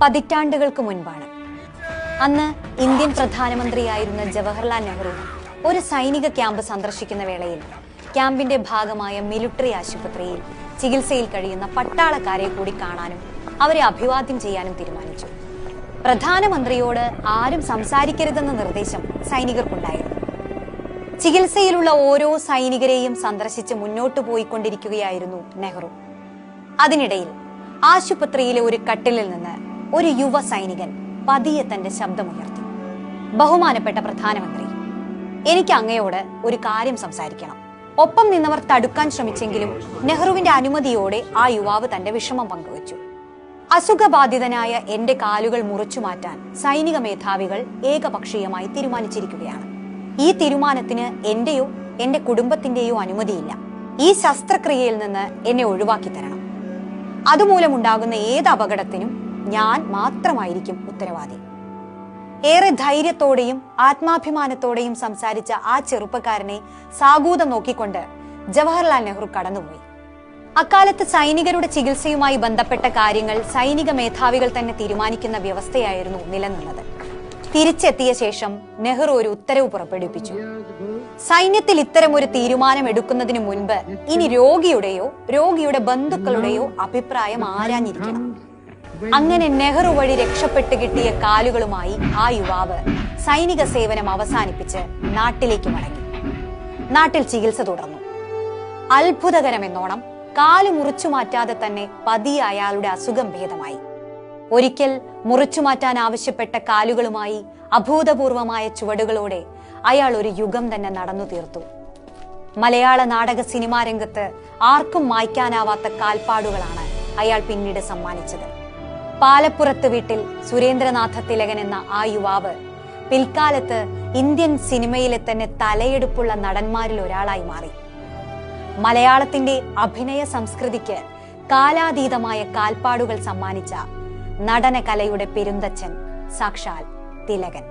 പതിറ്റാണ്ടുകൾക്ക് മുൻപാണ്. അന്ന് ഇന്ത്യൻ പ്രധാനമന്ത്രിയായിരുന്ന ജവഹർലാൽ നെഹ്റു ഒരു സൈനിക ക്യാമ്പ് സന്ദർശിക്കുന്ന വേളയിൽ ക്യാമ്പിന്റെ ഭാഗമായ മിലിറ്ററി ആശുപത്രിയിൽ ചികിത്സയിൽ കഴിയുന്ന പട്ടാളക്കാരെ കൂടി കാണാനും അവരെ അഭിവാദ്യം ചെയ്യാനും തീരുമാനിച്ചു. പ്രധാനമന്ത്രിയോട് ആരും സംസാരിക്കരുതെന്ന നിർദ്ദേശം സൈനികർക്കുണ്ടായിരുന്നു. ചികിത്സയിലുള്ള ഓരോ സൈനികരെയും സന്ദർശിച്ച് മുന്നോട്ടു പോയിക്കൊണ്ടിരിക്കുകയായിരുന്നു നെഹ്റു. അതിനിടയിൽ ആശുപത്രിയിലെ ഒരു കട്ടിലിൽ നിന്ന് ഒരു യുവ സൈനികൻ പതിയെ തന്റെ ശബ്ദമുയർത്തി. ബഹുമാനപ്പെട്ട പ്രധാനമന്ത്രി, എനിക്ക് അങ്ങയോട് ഒരു കാര്യം സംസാരിക്കണം. ഒപ്പം നിന്നവർ തടുക്കാൻ ശ്രമിച്ചെങ്കിലും നെഹ്റുവിന്റെ അനുമതിയോടെ ആ യുവാവ് തന്റെ വിഷമം പങ്കുവച്ചു. അസുഖബാധിതനായ എന്റെ കാലുകൾ മുറിച്ചു മാറ്റാൻ സൈനിക മേധാവികൾ ഏകപക്ഷീയമായി തീരുമാനിച്ചിരിക്കുകയാണ്. ഈ തീരുമാനത്തിന് എന്റെയോ എന്റെ കുടുംബത്തിന്റെയോ അനുമതിയില്ല. ഈ ശസ്ത്രക്രിയയിൽ നിന്ന് എന്നെ ഒഴിവാക്കി തരണം. അതുമൂലമുണ്ടാകുന്ന ഏത് അപകടത്തിനും ഞാൻ മാത്രമായിരിക്കും ഉത്തരവാദി. ഏറെ ധൈര്യത്തോടെയും ആത്മാഭിമാനത്തോടെയും സംസാരിച്ച ആ ചെറുപ്പക്കാരനെ സാഗൂതം നോക്കിക്കൊണ്ട് ജവഹർലാൽ നെഹ്റു കടന്നുപോയി. അക്കാലത്ത് സൈനികരുടെ ചികിത്സയുമായി ബന്ധപ്പെട്ട കാര്യങ്ങൾ സൈനിക മേധാവികൾ തന്നെ തീരുമാനിക്കുന്ന വ്യവസ്ഥയായിരുന്നു നിലനിന്നത്. തിരിച്ചെത്തിയ ശേഷം നെഹ്റു ഒരു ഉത്തരവ് പുറപ്പെടുവിപ്പിച്ചു. സൈന്യത്തിൽ ഇത്തരം ഒരു തീരുമാനം എടുക്കുന്നതിന് മുൻപ് ഇനി രോഗിയുടെയോ രോഗിയുടെ ബന്ധുക്കളുടെയോ അഭിപ്രായം ആരാഞ്ഞിരിക്കണം. അങ്ങനെ നെഹ്റു വഴി രക്ഷപ്പെട്ട് കിട്ടിയ കാലുകളുമായി ആ യുവാവ് സൈനിക സേവനം അവസാനിപ്പിച്ച് നാട്ടിലേക്ക് മടങ്ങി. നാട്ടിൽ ചികിത്സ തുടർന്നു. അത്ഭുതകരമെന്നോണം കാല് മുറിച്ചു മാറ്റാതെ തന്നെ പതിയെ അയാളുടെ അസുഖം ഭേദമായി. ഒരിക്കൽ മുറിച്ചു മാറ്റാൻ ആവശ്യപ്പെട്ട കാലുകളുമായി അഭൂതപൂർവമായ ചുവടുകളോടെ അയാൾ ഒരു യുഗം തന്നെ നടന്നു തീർത്തു. മലയാള നാടക സിനിമാ രംഗത്ത് ആർക്കും മായ്ക്കാനാവാത്ത കാൽപ്പാടുകളാണ് അയാൾ പിന്നീട് സമ്മാനിച്ചത്. പാലപ്പുറത്ത് വീട്ടിൽ സുരേന്ദ്രനാഥ തിലകൻ എന്ന ആ യുവാവ് പിൽക്കാലത്ത് ഇന്ത്യൻ സിനിമയിലെ തന്നെ തലയെടുപ്പുള്ള നടന്മാരിൽ ഒരാളായി മാറി. മലയാളത്തിന്റെ അഭിനയ സംസ്കൃതിക്ക് കാലാതീതമായ കാൽപ്പാടുകൾ സമ്മാനിച്ച നടന കലയുടെ പെരുന്തച്ഛൻ സാക്ഷാൽ തിലകൻ.